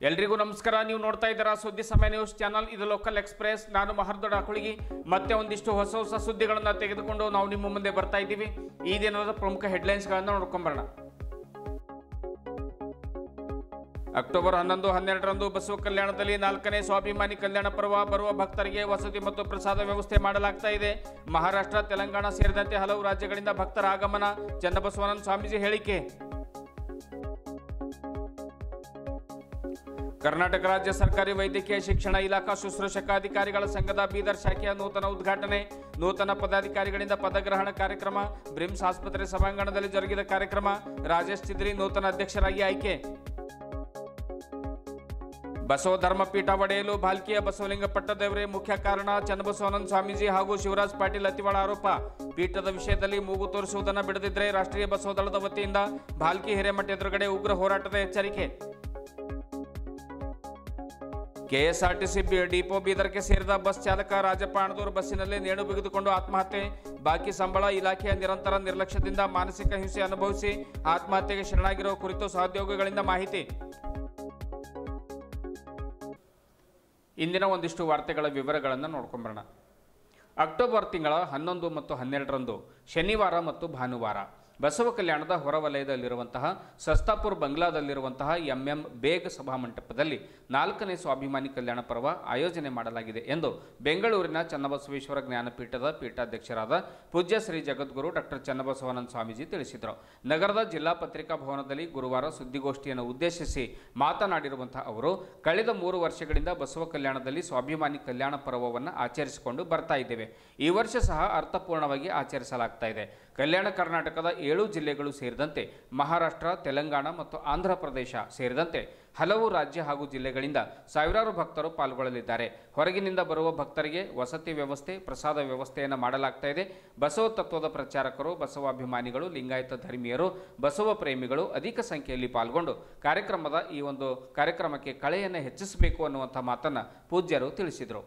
ಎಲ್ರಿಗೂ ನಮಸ್ಕಾರ. ನೀವು ನೋಡ್ತಾ ಇದ್ದೀರಾ ಸುದ್ದಿ ಸಮಯ ನ್ಯೂಸ್ ಚಾನಲ್. ಇದು ಲೋಕಲ್ ಎಕ್ಸ್ಪ್ರೆಸ್. ನಾನು ಮಹರ್ದೊಡ ಅಕುಳಿಗಿ. ಮತ್ತೆ ಒಂದಿಷ್ಟು ಹೊಸ ಸುದ್ದಿಗಳನ್ನು ತೆಗೆದುಕೊಂಡು ನಾವು ನಿಮ್ಮ ಮುಂದೆ ಬರ್ತಾ ಇದ್ದೀವಿ. ಈ ದಿನದ ಪ್ರಮುಖ ಹೆಡ್ಲೈನ್ಸ್ಗಳನ್ನು ನೋಡ್ಕೊಂಬರೋಣ. ಅಕ್ಟೋಬರ್ 11-12ರಂದು ಬಸವ ಕಲ್ಯಾಣದಲ್ಲಿ 4ನೇ ಸ್ವಾಭಿಮಾನಿ ಕಲ್ಯಾಣ ಪರ್ವ. ಬರುವ ಭಕ್ತರಿಗೆ ವಸತಿ ಮತ್ತು ಪ್ರಸಾದ ವ್ಯವಸ್ಥೆ ಮಾಡಲಾಗ್ತಾ ಇದೆ. ಮಹಾರಾಷ್ಟ್ರ, ತೆಲಂಗಾಣ ಸೇರಿದಂತೆ ಹಲವು ರಾಜ್ಯಗಳಿಂದ ಭಕ್ತರ ಆಗಮನ. ಚನ್ನಬಸವಾನಂದ ಸ್ವಾಮೀಜಿ ಹೇಳಿಕೆ. ಕರ್ನಾಟಕ ರಾಜ್ಯ ಸರ್ಕಾರಿ ವೈದ್ಯಕೀಯ ಶಿಕ್ಷಣ ಇಲಾಖಾ ಶುಶ್ರೂಷಕ ಅಧಿಕಾರಿಗಳ ಸಂಘದ ಬೀದರ್ ಶಾಖೆಯ ನೂತನ ಉದ್ಘಾಟನೆ. ನೂತನ ಪದಾಧಿಕಾರಿಗಳಿಂದ ಪದಗ್ರಹಣ ಕಾರ್ಯಕ್ರಮ. ಬ್ರಿಮ್ಸ್ ಆಸ್ಪತ್ರೆ ಸಭಾಂಗಣದಲ್ಲಿ ಜರುಗಿದ ಕಾರ್ಯಕ್ರಮ. ರಾಜೇಶ್ ಚಿದ್ರಿ ನೂತನ ಅಧ್ಯಕ್ಷರಾಗಿ ಆಯ್ಕೆ. ಬಸವ ಧರ್ಮಪೀಠ ಒಡೆಯಲು ಭಾಲ್ಕಿಯ ಬಸವಲಿಂಗ ಪಟ್ಟದೇವರೇ ಮುಖ್ಯ ಕಾರಣ. ಚನ್ನಬಸವಾನಂದ ಸ್ವಾಮೀಜಿ ಹಾಗೂ ಶಿವರಾಜ್ ಪಾಟೀಲ್ ಅತಿವಾಳ ಆರೋಪ. ಪೀಠದ ವಿಷಯದಲ್ಲಿ ಮೂಗು ತೋರಿಸುವುದನ್ನು ಬಿಡದಿದ್ದರೆ ರಾಷ್ಟ್ರೀಯ ಬಸವ ದಳದ ವತಿಯಿಂದ ಭಾಲ್ಕಿ ಹಿರೇಮಠ ಎದುರುಗಡೆ ಉಗ್ರ ಹೋರಾಟದ ಎಚ್ಚರಿಕೆ. ಕೆಎಸ್ಆರ್ಟಿಸಿ ಡಿಪೋ ಬೀದರ್ಗೆ ಸೇರಿದ ಬಸ್ ಚಾಲಕ ರಾಜಪ್ಪ ಅಣದೂರು ಬಸ್ಸಿನಲ್ಲಿ ನೇಣು ಬಿಗಿದುಕೊಂಡು ಆತ್ಮಹತ್ಯೆ. ಬಾಕಿ ಸಂಬಳ ಇಲಾಖೆಯ ನಿರಂತರ ನಿರ್ಲಕ್ಷ್ಯದಿಂದ ಮಾನಸಿಕ ಹಿಂಸೆ ಅನುಭವಿಸಿ ಆತ್ಮಹತ್ಯೆಗೆ ಶರಣಾಗಿರುವ ಕುರಿತು ಸಹೋದ್ಯೋಗಿಗಳಿಂದ ಮಾಹಿತಿ. ಇಂದಿನ ಒಂದಿಷ್ಟು ವಾರ್ತೆಗಳ ವಿವರಗಳನ್ನು ನೋಡ್ಕೊಂಬರೋಣ. ಅಕ್ಟೋಬರ್ ತಿಂಗಳ 11 ಮತ್ತು 12ರಂದು ಶನಿವಾರ ಮತ್ತು ಭಾನುವಾರ ಬಸವ ಕಲ್ಯಾಣದ ಹೊರವಲಯದಲ್ಲಿರುವಂತಹ ಸಸ್ತಾಪುರ್ ಬಂಗ್ಲಾದಲ್ಲಿರುವಂತಹ ಎಂಎಂ ಬೇಗ್ ಸಭಾಮಂಟಪದಲ್ಲಿ 4ನೇ ಸ್ವಾಭಿಮಾನಿ ಕಲ್ಯಾಣ ಪರ್ವ ಆಯೋಜನೆ ಮಾಡಲಾಗಿದೆ ಎಂದು ಬೆಂಗಳೂರಿನ ಚನ್ನಬಸವೇಶ್ವರ ಜ್ಞಾನಪೀಠದ ಪೀಠಾಧ್ಯಕ್ಷರಾದ ಪೂಜ್ಯ ಶ್ರೀ ಜಗದ್ಗುರು ಡಾಕ್ಟರ್ ಚನ್ನಬಸವಾನಂದ ಸ್ವಾಮೀಜಿ ತಿಳಿಸಿದರು. ನಗರದ ಜಿಲ್ಲಾ ಪತ್ರಿಕಾ ಭವನದಲ್ಲಿ ಗುರುವಾರ ಸುದ್ದಿಗೋಷ್ಠಿಯನ್ನು ಉದ್ದೇಶಿಸಿ ಮಾತನಾಡಿರುವಂತಹ ಅವರು, ಕಳೆದ 3 ವರ್ಷಗಳಿಂದ ಬಸವ ಕಲ್ಯಾಣದಲ್ಲಿ ಸ್ವಾಭಿಮಾನಿ ಕಲ್ಯಾಣ ಪರ್ವವನ್ನು ಆಚರಿಸಿಕೊಂಡು ಬರ್ತಾ ಇದ್ದೇವೆ. ಈ ವರ್ಷ ಸಹ ಅರ್ಥಪೂರ್ಣವಾಗಿ ಆಚರಿಸಲಾಗ್ತಾ ಇದೆ. ಕಲ್ಯಾಣ ಕರ್ನಾಟಕದ 7 ಜಿಲ್ಲೆಗಳು ಸೇರಿದಂತೆ ಮಹಾರಾಷ್ಟ್ರ, ತೆಲಂಗಾಣ ಮತ್ತು ಆಂಧ್ರ ಪ್ರದೇಶ ಸೇರಿದಂತೆ ಹಲವು ರಾಜ್ಯ ಹಾಗೂ ಜಿಲ್ಲೆಗಳಿಂದ ಸಾವಿರಾರು ಭಕ್ತರು ಪಾಲ್ಗೊಳ್ಳಲಿದ್ದಾರೆ. ಹೊರಗಿನಿಂದ ಬರುವ ಭಕ್ತರಿಗೆ ವಸತಿ ವ್ಯವಸ್ಥೆ, ಪ್ರಸಾದ ವ್ಯವಸ್ಥೆಯನ್ನು ಮಾಡಲಾಗ್ತಾ ಇದೆ. ಬಸವ ತತ್ವದ ಪ್ರಚಾರಕರು, ಬಸವಾಭಿಮಾನಿಗಳು, ಲಿಂಗಾಯತ ಧರ್ಮೀಯರು, ಬಸವ ಪ್ರೇಮಿಗಳು ಅಧಿಕ ಸಂಖ್ಯೆಯಲ್ಲಿ ಪಾಲ್ಗೊಂಡು ಈ ಒಂದು ಕಾರ್ಯಕ್ರಮಕ್ಕೆ ಕಳೆಯನ್ನು ಹೆಚ್ಚಿಸಬೇಕು ಅನ್ನುವಂಥ ಮಾತನ್ನು ಪೂಜ್ಯರು ತಿಳಿಸಿದರು.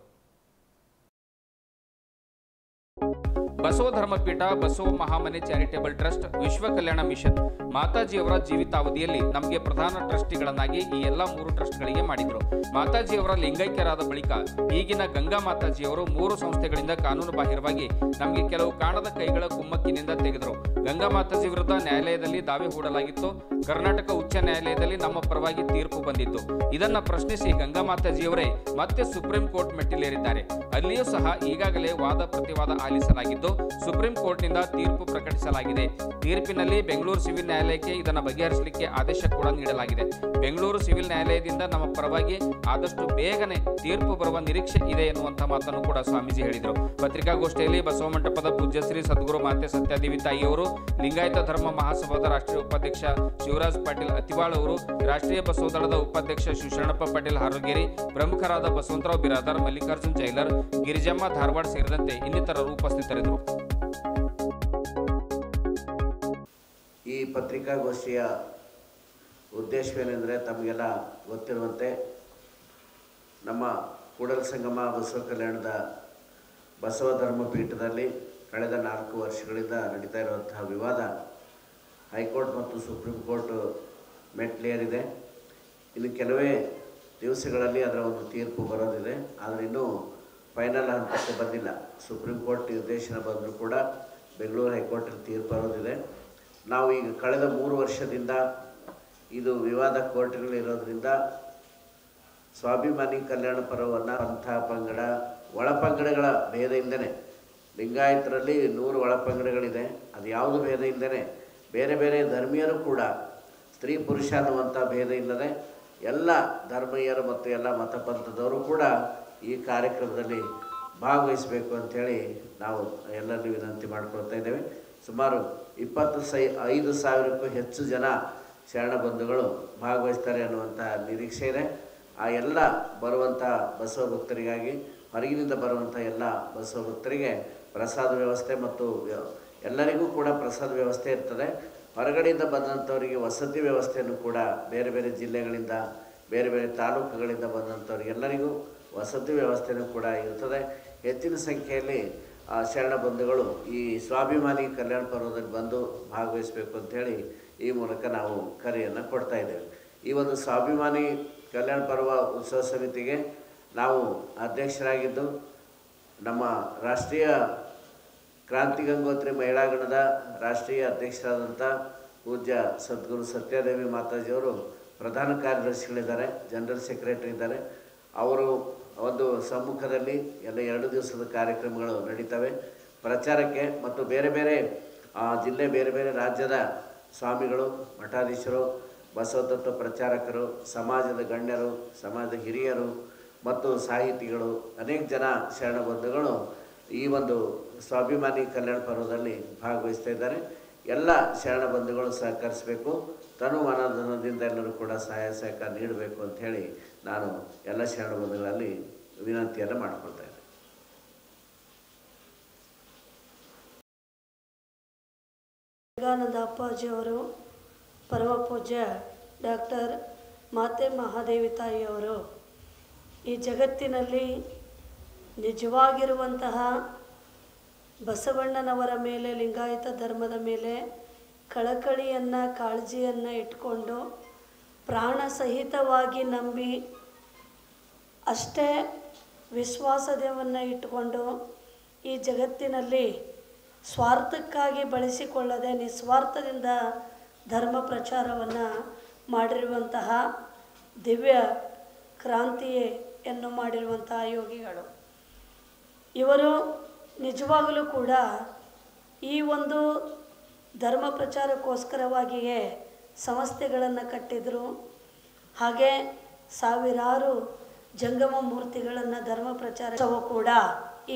ಬಸವ ಧರ್ಮಪೀಠ, ಬಸವ ಮಹಾಮನೆ ಚಾರಿಟೇಬಲ್ ಟ್ರಸ್ಟ್, ವಿಶ್ವ ಕಲ್ಯಾಣ ಮಿಷನ್ ಮಾತಾಜಿಯವರ ಜೀವಿತಾವಧಿಯಲ್ಲಿ ನಮಗೆ ಪ್ರಧಾನ ಟ್ರಸ್ಟಿಗಳನ್ನಾಗಿ ಈ ಎಲ್ಲ 3 ಟ್ರಸ್ಟ್ಗಳಿಗೆ ಮಾಡಿದರು. ಮಾತಾಜಿಯವರ ಲಿಂಗೈಕ್ಯರಾದ ಬಳಿಕ ಈಗಿನ ಗಂಗಾ ಮಾತಾಜಿಯವರು 3 ಸಂಸ್ಥೆಗಳಿಂದ ಕಾನೂನು ಬಾಹಿರವಾಗಿ ನಮಗೆ ಕೆಲವು ಕಾಣದ ಕೈಗಳ ಕುಮ್ಮಕ್ಕಿನಿಂದ ತೆಗೆದರು. ಗಂಗಾ ಮಾತಾಜಿ ವಿರುದ್ಧ ನ್ಯಾಯಾಲಯದಲ್ಲಿ ದಾವೆ ಹೂಡಲಾಗಿತ್ತು. ಕರ್ನಾಟಕ ಉಚ್ಚ ನ್ಯಾಯಾಲಯದಲ್ಲಿ ನಮ್ಮ ಪರವಾಗಿ ತೀರ್ಪು ಬಂದಿತ್ತು. ಇದನ್ನ ಪ್ರಶ್ನಿಸಿ ಗಂಗಾ ಮಾತಾಜಿಯವರೇ ಮತ್ತೆ ಸುಪ್ರೀಂ ಕೋರ್ಟ್ ಮೆಟ್ಟಿಲೇರಿದ್ದಾರೆ. ಅಲ್ಲಿಯೂ ಸಹ ಈಗಾಗಲೇ ವಾದ ಪ್ರತಿವಾದ ಆಲಿಸಲಾಗಿದ್ದು ಸುಪ್ರೀಂ ಕೋರ್ಟ್ನಿಂದ ತೀರ್ಪು ಪ್ರಕಟಿಸಲಾಗಿದೆ. ತೀರ್ಪಿನಲ್ಲಿ ಬೆಂಗಳೂರು ಸಿವಿಲ್ ನ್ಯಾಯಾಲಯಕ್ಕೆ ಇದನ್ನು ಬಗೆಹರಿಸಲಿಕ್ಕೆ ಆದೇಶ ಕೂಡ ನೀಡಲಾಗಿದೆ. ಬೆಂಗಳೂರು ಸಿವಿಲ್ ನ್ಯಾಯಾಲಯದಿಂದ ನಮ್ಮ ಪರವಾಗಿ ಆದಷ್ಟು ಬೇಗನೆ ತೀರ್ಪು ಬರುವ ನಿರೀಕ್ಷೆ ಇದೆ ಎನ್ನುವಂತಹ ಮಾತನ್ನು ಕೂಡ ಸ್ವಾಮೀಜಿ ಹೇಳಿದರು. ಪತ್ರಿಕಾಗೋಷ್ಠಿಯಲ್ಲಿ ಬಸವ ಮಂಟಪದ ಪೂಜ್ಯ ಶ್ರೀ ಸದ್ಗುರು ಮಾತೆ ಸತ್ಯಾದೇವಿ ತಾಯಿಯವರು, ಲಿಂಗಾಯತ ಧರ್ಮ ಮಹಾಸಭಾದ ರಾಷ್ಟ್ರೀಯ ಉಪಾಧ್ಯಕ್ಷ ಶಿವರಾಜ್ ಪಾಟೀಲ್ ಅತಿವಾಳ ಅವರು, ರಾಷ್ಟ್ರೀಯ ಬಸವ ದಳದ ಉಪಾಧ್ಯಕ್ಷ ಶಿವಶರಣಪ್ಪ ಪಾಟೀಲ್ ಹಾರೋಗೇರಿ, ಪ್ರಮುಖರಾದ ಬಸವಂತರಾವ್ ಬಿರಾದರ್, ಮಲ್ಲಿಕಾರ್ಜುನ್ ಜೈಲರ್, ಗಿರಿಜಮ್ಮ ಧಾರವಾಡ ಸೇರಿದಂತೆ ಇನ್ನಿತರರು ಉಪಸ್ಥಿತರಿದ್ದರು. ಈ ಪತ್ರಿಕಾಗೋಷ್ಠಿಯ ಉದ್ದೇಶವೇನೆಂದರೆ, ತಮಗೆಲ್ಲ ಗೊತ್ತಿರುವಂತೆ ನಮ್ಮ ಕೂಡಲ ಸಂಗಮ ಬಸವ ಕಲ್ಯಾಣದ ಬಸವ ಧರ್ಮಪೀಠದಲ್ಲಿ ಕಳೆದ 4 ವರ್ಷಗಳಿಂದ ನಡೀತಾ ಇರುವಂತಹ ವಿವಾದ ಹೈಕೋರ್ಟ್ ಮತ್ತು ಸುಪ್ರೀಂ ಕೋರ್ಟ್ ಮೆಟ್ಟಿಲೇರಿದೆ. ಇನ್ನು ಕೆಲವೇ ದಿವಸಗಳಲ್ಲಿ ಅದರ ಒಂದು ತೀರ್ಪು ಬರೋದಿದೆ. ಆದರೆ ಇನ್ನೂ ಫೈನಲ್ ಹಂತಕ್ಕೆ ಬಂದಿಲ್ಲ. ಸುಪ್ರೀಂ ಕೋರ್ಟ್ ನಿರ್ದೇಶನ ಬಂದರೂ ಕೂಡ ಬೆಂಗಳೂರು ಹೈಕೋರ್ಟಲ್ಲಿ ತೀರ್ಪು ಬರೋದಿದೆ. ನಾವು ಈಗ ಕಳೆದ 3 ವರ್ಷದಿಂದ ಇದು ವಿವಾದ ಕೋರ್ಟ್ಗಳಿರೋದ್ರಿಂದ ಸ್ವಾಭಿಮಾನಿ ಕಲ್ಯಾಣ ಪರ್ವವನ್ನು ಪಂಥ, ಪಂಗಡ, ಒಳಪಂಗಡಗಳ ಭೇದ ಇಲ್ಲದೇ, ಲಿಂಗಾಯತರಲ್ಲಿ 100 ಒಳಪಂಗಡಗಳಿದೆ, ಅದು ಯಾವುದು ಭೇದ ಇಲ್ಲದೇ ಬೇರೆ ಬೇರೆ ಧರ್ಮೀಯರು ಕೂಡ ಸ್ತ್ರೀ ಪುರುಷ ಅನ್ನುವಂಥ ಭೇದ ಇಲ್ಲದೆ ಎಲ್ಲ ಧರ್ಮೀಯರು ಮತ್ತು ಎಲ್ಲ ಮತಪಂಥದವರು ಕೂಡ ಈ ಕಾರ್ಯಕ್ರಮದಲ್ಲಿ ಭಾಗವಹಿಸಬೇಕು ಅಂಥೇಳಿ ನಾವು ಎಲ್ಲರಿಗೂ ವಿನಂತಿ ಮಾಡಿಕೊಳ್ತಾ ಇದ್ದೇವೆ. ಸುಮಾರು 25,000ಕ್ಕೂ ಹೆಚ್ಚು ಜನ ಶರಣ ಬಂಧುಗಳು ಭಾಗವಹಿಸ್ತಾರೆ ಅನ್ನುವಂಥ ನಿರೀಕ್ಷೆ ಇದೆ. ಆ ಎಲ್ಲ ಬರುವಂಥ ಬಸವ ಭಕ್ತರಿಗಾಗಿ, ಹೊರಗಿನಿಂದ ಬರುವಂಥ ಎಲ್ಲ ಬಸವ ಭಕ್ತರಿಗೆ ಪ್ರಸಾದ ವ್ಯವಸ್ಥೆ ಮತ್ತು ಎಲ್ಲರಿಗೂ ಕೂಡ ಪ್ರಸಾದ ವ್ಯವಸ್ಥೆ ಇರ್ತದೆ. ಹೊರಗಡೆಯಿಂದ ಬಂದಂಥವರಿಗೆ ವಸತಿ ವ್ಯವಸ್ಥೆಯನ್ನು ಕೂಡ ಬೇರೆ ಬೇರೆ ಜಿಲ್ಲೆಗಳಿಂದ, ಬೇರೆ ಬೇರೆ ತಾಲೂಕುಗಳಿಂದ ಬಂದಂಥವ್ರಿಗೆಲ್ಲರಿಗೂ ವಸತಿ ವ್ಯವಸ್ಥೆಯೂ ಕೂಡ ಇರ್ತದೆ. ಹೆಚ್ಚಿನ ಸಂಖ್ಯೆಯಲ್ಲಿ ಶರಣ ಬಂಧುಗಳು ಈ ಸ್ವಾಭಿಮಾನಿ ಕಲ್ಯಾಣ ಪರ್ವದಲ್ಲಿ ಬಂದು ಭಾಗವಹಿಸಬೇಕು ಅಂಥೇಳಿ ಈ ಮೂಲಕ ನಾವು ಕರೆಯನ್ನು ಕೊಡ್ತಾ ಇದ್ದೇವೆ. ಈ ಒಂದು ಸ್ವಾಭಿಮಾನಿ ಕಲ್ಯಾಣ ಪರ್ವ ಉತ್ಸವ ಸಮಿತಿಗೆ ನಾವು ಅಧ್ಯಕ್ಷರಾಗಿದ್ದು ನಮ್ಮ ರಾಷ್ಟ್ರೀಯ ಕ್ರಾಂತಿ ಗಂಗೋತ್ರಿ ಮಹಿಳಾಗಣದ ರಾಷ್ಟ್ರೀಯ ಅಧ್ಯಕ್ಷರಾದಂಥ ಪೂಜ್ಯ ಸದ್ಗುರು ಸತ್ಯಾದೇವಿ ಮಾತಾಜಿಯವರು ಪ್ರಧಾನ ಕಾರ್ಯದರ್ಶಿಗಳಿದ್ದಾರೆ, ಜನರಲ್ ಸೆಕ್ರೆಟರಿ ಇದ್ದಾರೆ. ಅವರು ಒಂದು ಸಮ್ಮುಖದಲ್ಲಿ ಎಲ್ಲ 2 ದಿವಸದ ಕಾರ್ಯಕ್ರಮಗಳು ನಡೀತವೆ. ಪ್ರಚಾರಕ್ಕೆ ಮತ್ತು ಬೇರೆ ಬೇರೆ ಜಿಲ್ಲೆ ಬೇರೆ ಬೇರೆ ರಾಜ್ಯದ ಸ್ವಾಮಿಗಳು, ಮಠಾಧೀಶರು, ಬಸವ ತತ್ವ ಪ್ರಚಾರಕರು, ಸಮಾಜದ ಗಣ್ಯರು, ಸಮಾಜದ ಹಿರಿಯರು ಮತ್ತು ಸಾಹಿತಿಗಳು, ಅನೇಕ ಜನ ಶರಣ ಬಂಧುಗಳು ಈ ಒಂದು ಸ್ವಾಭಿಮಾನಿ ಕಲ್ಯಾಣ ಪರ್ವದಲ್ಲಿ ಭಾಗವಹಿಸ್ತಾ ಇದ್ದಾರೆ. ಎಲ್ಲ ಶರಣ ಬಂಧುಗಳು ಸಹಕರಿಸಬೇಕು, ತನು ಮನೋಧನದಿಂದ ಎಲ್ಲರೂ ಕೂಡ ಸಹಾಯ ಸಹಕಾರ ನೀಡಬೇಕು ಅಂಥೇಳಿ ನಾನು ಎಲ್ಲ ಶರಣ ಬಂಧುಗಳಲ್ಲಿ ವಿನಂತಿಯನ್ನು ಮಾಡ್ಕೊಳ್ತಾ ಇದ್ದೇನೆ. ಯೋಗಾನಂದ ಅಪ್ಪಾಜಿಯವರು, ಪರಮ ಪೂಜ್ಯ ಡಾಕ್ಟರ್ ಮಾತೆ ಮಹಾದೇವಿ ತಾಯಿಯವರು ಈ ಜಗತ್ತಿನಲ್ಲಿ ನಿಜವಾಗಿರುವಂತಹ ಬಸವಣ್ಣನವರ ಮೇಲೆ, ಲಿಂಗಾಯತ ಧರ್ಮದ ಮೇಲೆ ಕಳಕಳಿಯನ್ನು, ಕಾಳಜಿಯನ್ನು ಇಟ್ಕೊಂಡು ಪ್ರಾಣ ಸಹಿತವಾಗಿ ನಂಬಿ ಅಷ್ಟೇ ವಿಶ್ವಾಸವನ್ನು ಇಟ್ಟುಕೊಂಡು ಈ ಜಗತ್ತಿನಲ್ಲಿ ಸ್ವಾರ್ಥಕ್ಕಾಗಿ ಬಳಸಿಕೊಳ್ಳದೆ ನಿಸ್ವಾರ್ಥದಿಂದ ಧರ್ಮ ಪ್ರಚಾರವನ್ನು ಮಾಡಿರುವಂತಹ ದಿವ್ಯ ಕ್ರಾಂತಿಯನ್ನು ಮಾಡಿರುವಂತಹ ಯೋಗಿಗಳು ಇವರು. ನಿಜವಾಗಲೂ ಕೂಡ ಈ ಒಂದು ಧರ್ಮ ಪ್ರಚಾರಕ್ಕೋಸ್ಕರವಾಗಿಯೇ ಸಂಸ್ಥೆಗಳನ್ನು ಕಟ್ಟಿದರು. ಹಾಗೆ ಸಾವಿರಾರು ಜಂಗಮ ಮೂರ್ತಿಗಳನ್ನು ಧರ್ಮ ಪ್ರಚಾರವೂ ಕೂಡ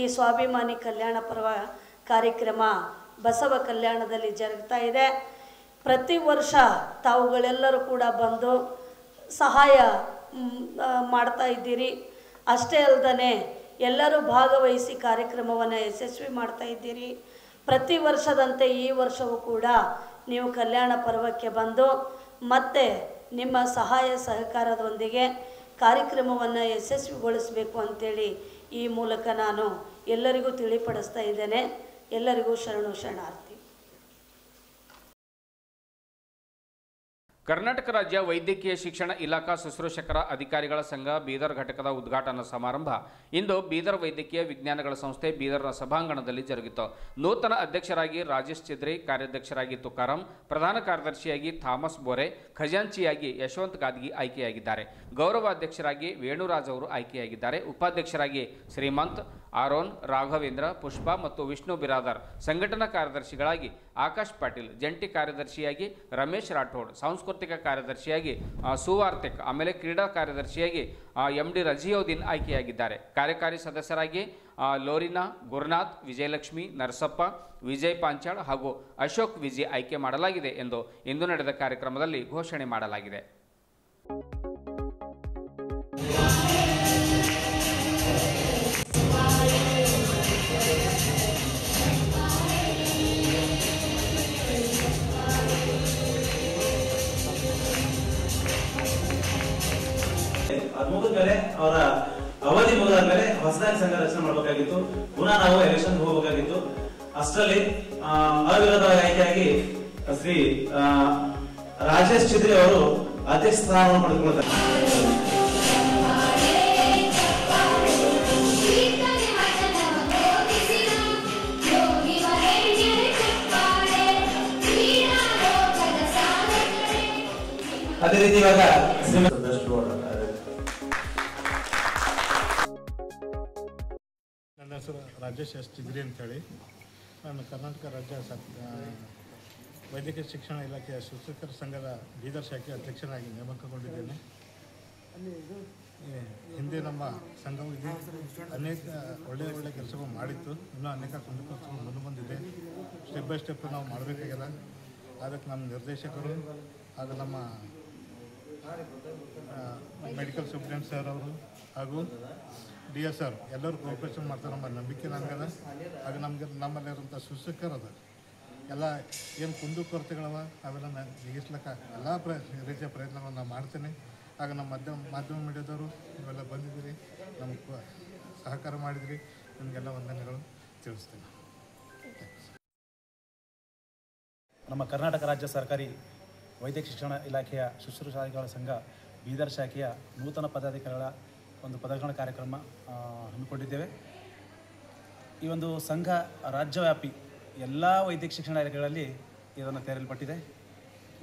ಈ ಸ್ವಾಭಿಮಾನಿ ಕಲ್ಯಾಣ ಪರ್ವ ಕಾರ್ಯಕ್ರಮ ಬಸವ ಕಲ್ಯಾಣದಲ್ಲಿ ಜರುಗ್ತಾ ಇದೆ. ಪ್ರತಿ ವರ್ಷ ತಾವುಗಳೆಲ್ಲರೂ ಕೂಡ ಬಂದು ಸಹಾಯ ಮಾಡ್ತಾ ಇದ್ದೀರಿ. ಅಷ್ಟೇ ಅಲ್ಲದೆ ಎಲ್ಲರೂ ಭಾಗವಹಿಸಿ ಕಾರ್ಯಕ್ರಮವನ್ನು ಯಶಸ್ವಿ ಮಾಡ್ತಾ ಇದ್ದೀರಿ. ಪ್ರತಿ ವರ್ಷದಂತೆ ಈ ವರ್ಷವೂ ಕೂಡ ನೀವು ಕಲ್ಯಾಣ ಪರ್ವಕ್ಕೆ ಬಂದು ಮತ್ತೆ ನಿಮ್ಮ ಸಹಾಯ ಸಹಕಾರದೊಂದಿಗೆ ಕಾರ್ಯಕ್ರಮವನ್ನು ಯಶಸ್ವಿಗೊಳಿಸಬೇಕು ಅಂತೇಳಿ ಈ ಮೂಲಕ ನಾನು ಎಲ್ಲರಿಗೂ ತಿಳಿಪಡಿಸ್ತಾ ಇದ್ದೇನೆ. ಎಲ್ಲರಿಗೂ ಶರಣಾರ್ಥಿ. ಕರ್ನಾಟಕ ರಾಜ್ಯ ವೈದ್ಯಕೀಯ ಶಿಕ್ಷಣ ಇಲಾಖಾ ಶುಶ್ರೂಷಕರ ಅಧಿಕಾರಿಗಳ ಸಂಘ ಬೀದರ್ ಘಟಕದ ಉದ್ಘಾಟನಾ ಸಮಾರಂಭ ಇಂದು ಬೀದರ್ ವೈದ್ಯಕೀಯ ವಿಜ್ಞಾನಗಳ ಸಂಸ್ಥೆ ಬೀದರ್ನ ಸಭಾಂಗಣದಲ್ಲಿ ಜರುಗಿತು. ನೂತನ ಅಧ್ಯಕ್ಷರಾಗಿ ರಾಜೇಶ್ ಚಿದ್ರಿ, ಕಾರ್ಯಾಧ್ಯಕ್ಷರಾಗಿ ತುಕಾರಾಂ, ಪ್ರಧಾನ ಕಾರ್ಯದರ್ಶಿಯಾಗಿ ಥಾಮಸ್ ಬೋರೆ, ಖಜಾಂಚಿಯಾಗಿ ಯಶವಂತ್ ಗಾದ್ಗಿ ಆಯ್ಕೆಯಾಗಿದ್ದಾರೆ. ಗೌರವ ಅಧ್ಯಕ್ಷರಾಗಿ ವೇಣುರಾಜ್ ಅವರು ಆಯ್ಕೆಯಾಗಿದ್ದಾರೆ. ಉಪಾಧ್ಯಕ್ಷರಾಗಿ ಶ್ರೀಮಂತ್, ಆರೋನ್, ರಾಘವೇಂದ್ರ, ಪುಷ್ಪ ಮತ್ತು ವಿಷ್ಣು ಬಿರಾದರ್, ಸಂಘಟನಾ ಕಾರ್ಯದರ್ಶಿಗಳಾಗಿ ಆಕಾಶ್ ಪಾಟೀಲ್, ಜಂಟಿ ಕಾರ್ಯದರ್ಶಿಯಾಗಿ ರಮೇಶ್ ರಾಠೋಡ್, ಸಾಂಸ್ಕೃತಿಕ ಕಾರ್ಯದರ್ಶಿಯಾಗಿ ಸುವಾರ್ತಿಕ್, ಆಮೇಲೆ ಕ್ರೀಡಾ ಕಾರ್ಯದರ್ಶಿಯಾಗಿ MD ರಜಿಯೋದ್ದೀನ್ ಆಯ್ಕೆಯಾಗಿದ್ದಾರೆ. ಕಾರ್ಯಕಾರಿ ಸದಸ್ಯರಾಗಿ ಲೋರಿನಾ, ಗುರುನಾಥ್, ವಿಜಯಲಕ್ಷ್ಮಿ, ನರಸಪ್ಪ, ವಿಜಯ್ ಪಾಂಚಾಳ್ ಹಾಗೂ ಅಶೋಕ್ ವಿಜಯ್ ಆಯ್ಕೆ ಮಾಡಲಾಗಿದೆ ಎಂದು ಇಂದು ನಡೆದ ಕಾರ್ಯಕ್ರಮದಲ್ಲಿ ಘೋಷಣೆ ಮಾಡಲಾಗಿದೆ. ಅದು ಮುಗಿದ್ಮೇಲೆ ಅವರ ಅವಧಿ ಮುಗಿದಾದ್ಮೇಲೆ ಹೊಸದಾಗಿ ಸಂಘ ರಚನೆ ಮಾಡಬೇಕಾಗಿತ್ತು. ಪುನಃ ನಾವು ಎಲೆಕ್ಷನ್ ಹೋಗಬೇಕಾಗಿತ್ತು. ಅಷ್ಟರಲ್ಲಿ ಅವಿರೋಧವಾಗಿ ಆಯ್ಕೆಯಾಗಿ ಶ್ರೀ ರಾಜೇಶ್ ಚಿದ್ರಿ ಅವರು ಅಧ್ಯಕ್ಷ ಸ್ಥಾನವನ್ನು ಪಡೆದುಕೊಳ್ತಾರೆ. ಅದೇ ರೀತಿ ಇವಾಗ ನನ್ನ ಹೆಸರು ರಾಜೇಶ್ ಎಸ್ ಚಿದ್ರಿ ಅಂತೇಳಿ. ನಾನು ಕರ್ನಾಟಕ ರಾಜ್ಯ ವೈದ್ಯಕೀಯ ಶಿಕ್ಷಣ ಇಲಾಖೆಯ ಶಿಕ್ಷಕರ ಸಂಘದ ಬೀದರ್ ಶಾಖೆ ಅಧ್ಯಕ್ಷನಾಗಿ ನೇಮಕಗೊಂಡಿದ್ದೇನೆ. ಹಿಂದೆ ನಮ್ಮ ಸಂಘವು ಅನೇಕ ಒಳ್ಳೆಯ ಕೆಲಸಗಳು ಮಾಡಿತ್ತು. ಇನ್ನೂ ಅನೇಕ ಕುಂದುಕೊರತೆಗಳು ಮುಂದೆ ಬಂದಿದೆ. ಸ್ಟೆಪ್ ಬೈ ಸ್ಟೆಪ್ ನಾವು ಮಾಡಬೇಕಾಗಿದೆ. ಅದಕ್ಕೆ ನಮ್ಮ ನಿರ್ದೇಶಕರು ಹಾಗೂ ನಮ್ಮ ಮೆಡಿಕಲ್ ಸೂಪ್ರೆಂಟ್ ಸರ್ ಅವರು ಹಾಗೂ DS ಸರ್ ಎಲ್ಲರೂ ಕೋಆಪರೇಷನ್ ಮಾಡ್ತಾರೆ. ನಮ್ಮ ನಂಬಿಕೆ ನನಗದ. ಹಾಗೆ ನಮ್ಮಲ್ಲಿರುವಂಥ ಶಿಕ್ಷಕರದ ಎಲ್ಲ ಏನು ಕುಂದುಕೊರತೆಗಳವ ಅವೆಲ್ಲ ನೀಗಿಸ್ಲಿಕ್ಕೆ ಎಲ್ಲ ರೀತಿಯ ಪ್ರಯತ್ನಗಳನ್ನು ನಾವು ಮಾಡ್ತೇನೆ. ಆಗ ನಮ್ಮ ಮಾಧ್ಯಮ ಮೀಡಿಯಾದವರು ನೀವೆಲ್ಲ ಬಂದಿದ್ದೀರಿ, ನಮಗೆ ಸಹಕಾರ ಮಾಡಿದಿರಿ, ನಿಮಗೆಲ್ಲ ವಂದನೆಗಳು ತಿಳಿಸ್ತೇನೆ. ನಮ್ಮ ಕರ್ನಾಟಕ ರಾಜ್ಯ ಸರ್ಕಾರಿ ವೈದ್ಯಕೀಯ ಶಿಕ್ಷಣ ಇಲಾಖೆಯ ಶುಶ್ರೂಷಾಧಿಕಾರಿಗಳ ಸಂಘ ಬೀದರ್ ಶಾಖೆಯ ನೂತನ ಪದಾಧಿಕಾರಿಗಳ ಒಂದು ಪದಗ್ರಹಣ ಕಾರ್ಯಕ್ರಮ ಹಮ್ಮಿಕೊಂಡಿದ್ದೇವೆ. ಈ ಒಂದು ಸಂಘ ರಾಜ್ಯವ್ಯಾಪಿ ಎಲ್ಲ ವೈದ್ಯಕೀಯ ಶಿಕ್ಷಣ ಇಲಾಖೆಗಳಲ್ಲಿ ಇದನ್ನು ತೆರೆಯಲ್ಪಟ್ಟಿದೆ.